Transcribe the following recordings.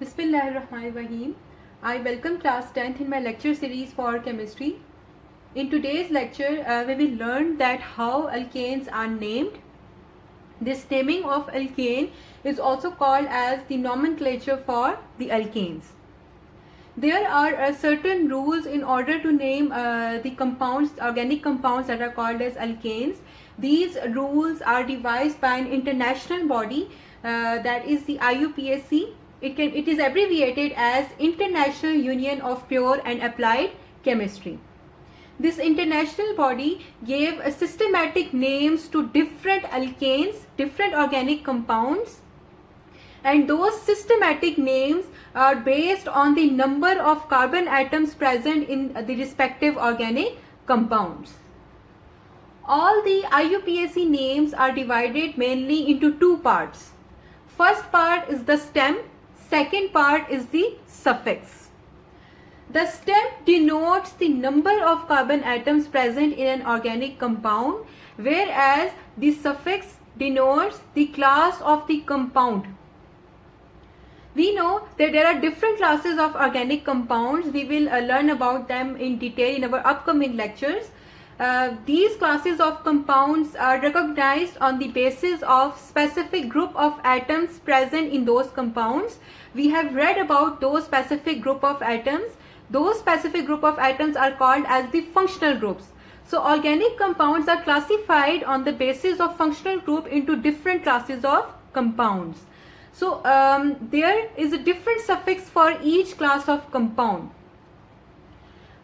Bismillahirrahmanirrahim. I welcome class 10th in my lecture series for chemistry. In today's lecture, we will learn that how alkanes are named. This naming of alkane is also called as the nomenclature for the alkanes. There are certain rules in order to name the compounds, organic compounds that are called as alkanes. These rules are devised by an international body that is the IUPAC. It is abbreviated as International Union of Pure and Applied Chemistry. This international body gave systematic names to different alkanes, different organic compounds, and those systematic names are based on the number of carbon atoms present in the respective organic compounds. All the IUPAC names are divided mainly into two parts. First part is the stem, second part is the suffix. The stem denotes the number of carbon atoms present in an organic compound, whereas the suffix denotes the class of the compound. We know that there are different classes of organic compounds. We will learn about them in detail in our upcoming lectures. These classes of compounds are recognized on the basis of specific group of atoms present in those compounds. We have read about those specific group of atoms. Those specific group of atoms are called as the functional groups. So organic compounds are classified on the basis of functional group into different classes of compounds. So there is a different suffix for each class of compound.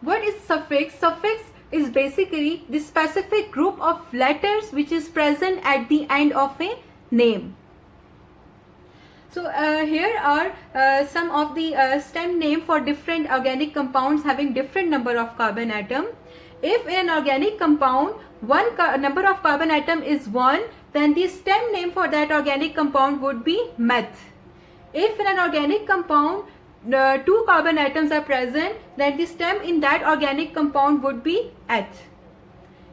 What is suffix? Suffix is basically the specific group of letters which is present at the end of a name. So here are some of the stem name for different organic compounds having different number of carbon atom. If in an organic compound one number of carbon atom is 1, then the stem name for that organic compound would be meth. If in an organic compound 2 carbon atoms are present, then the stem in that organic compound would be eth.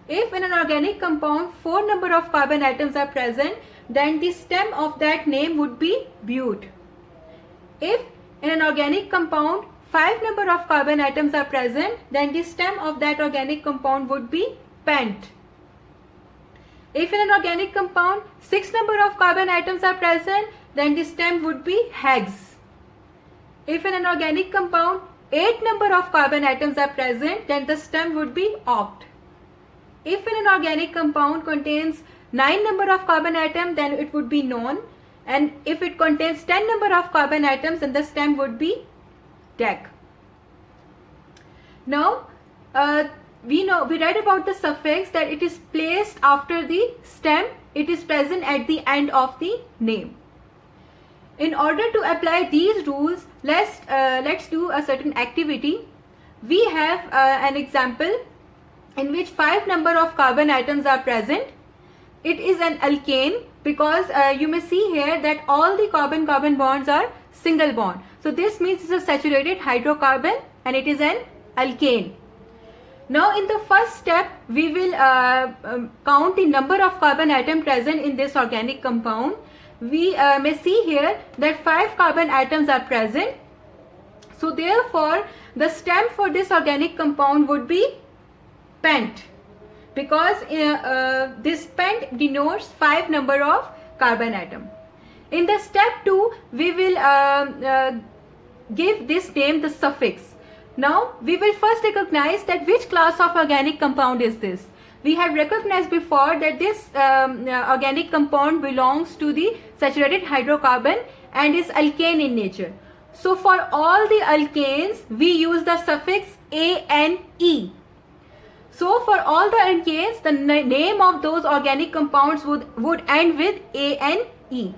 If in an organic compound 4 number of carbon atoms are present, then the stem of that name would be but. If in an organic compound 5 number of carbon atoms are present, then the stem of that organic compound would be pent. If in an organic compound 6 number of carbon atoms are present, then the stem would be hex. If in an organic compound 8 number of carbon atoms are present, then the stem would be oct. If in an organic compound contains 9 number of carbon atom, then it would be non, and if it contains 10 number of carbon atoms, then the stem would be dec. Now we read about the suffix that it is placed after the stem. It is present at the end of the name. In order to apply these rules, let's do a certain activity. We have an example in which 5 number of carbon atoms are present. It is an alkane because you may see here that all the carbon-carbon bonds are single bond. So this means it's a saturated hydrocarbon and it is an alkane. Now in the first step, we will count the number of carbon atom present in this organic compound. We may see here that 5 carbon atoms are present. So therefore, the stem for this organic compound would be pent, because this pent denotes 5 number of carbon atom. In the step 2, we will give this name the suffix. Now we will first recognize that which class of organic compound is this. We have recognized before that this organic compound belongs to the saturated hydrocarbon and is alkane in nature. So for all the alkanes, we use the suffix ane. So for all the alkanes, the name of those organic compounds would end with ane.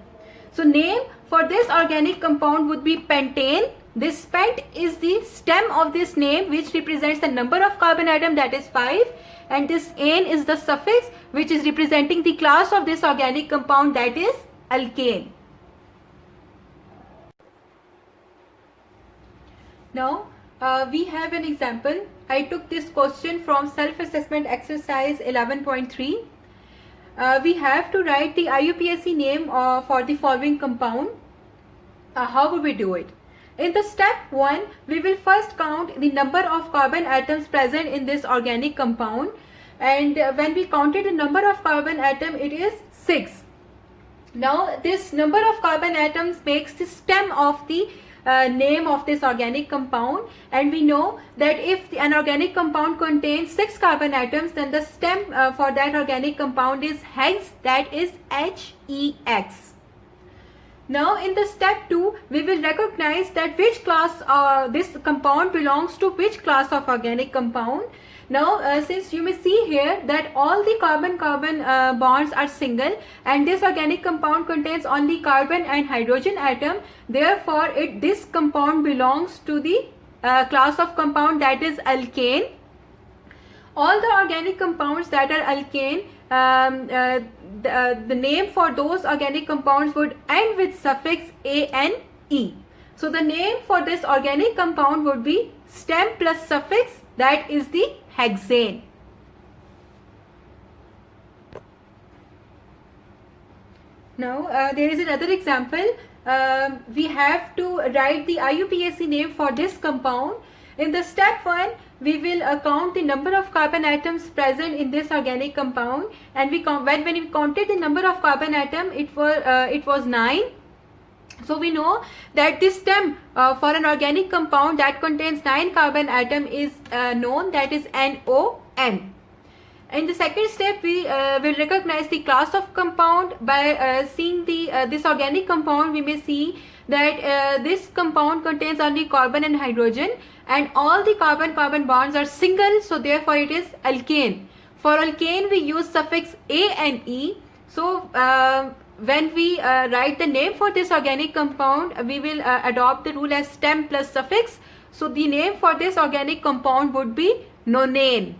So name for this organic compound would be pentane. This pent is the stem of this name, which represents the number of carbon atom, that is 5, and this ane is the suffix which is representing the class of this organic compound, that is alkane. Now we have an example. I took this question from self-assessment exercise 11.3. We have to write the IUPAC name for the following compound. How would we do it? In the step 1, we will first count the number of carbon atoms present in this organic compound, and when we counted the number of carbon atom, it is 6. Now this number of carbon atoms makes the stem of the name of this organic compound, and we know that if an organic compound contains 6 carbon atoms, then the stem for that organic compound is hex, that is HEX. Now in the step 2, we will recognize that which class this compound belongs to, which class of organic compound. Now since you may see here that all the carbon-carbon bonds are single, and this organic compound contains only carbon and hydrogen atom, therefore this compound belongs to the class of compound that is alkane. All the organic compounds that are alkane, the name for those organic compounds would end with suffix ane. So the name for this organic compound would be stem plus suffix, that is the hexane. Now there is another example. We have to write the IUPAC name for this compound. In the step 1, we will count the number of carbon atoms present in this organic compound, and when we counted the number of carbon atom, it was 9. So we know that this stem for an organic compound that contains 9 carbon atom is known, that is NON. In the second step, we will recognize the class of compound by seeing this organic compound. We may see that this compound contains only carbon and hydrogen, and all the carbon-carbon bonds are single, so therefore it is alkane. For alkane, we use suffix ane. So when we write the name for this organic compound, we will adopt the rule as stem plus suffix. So the name for this organic compound would be nonane.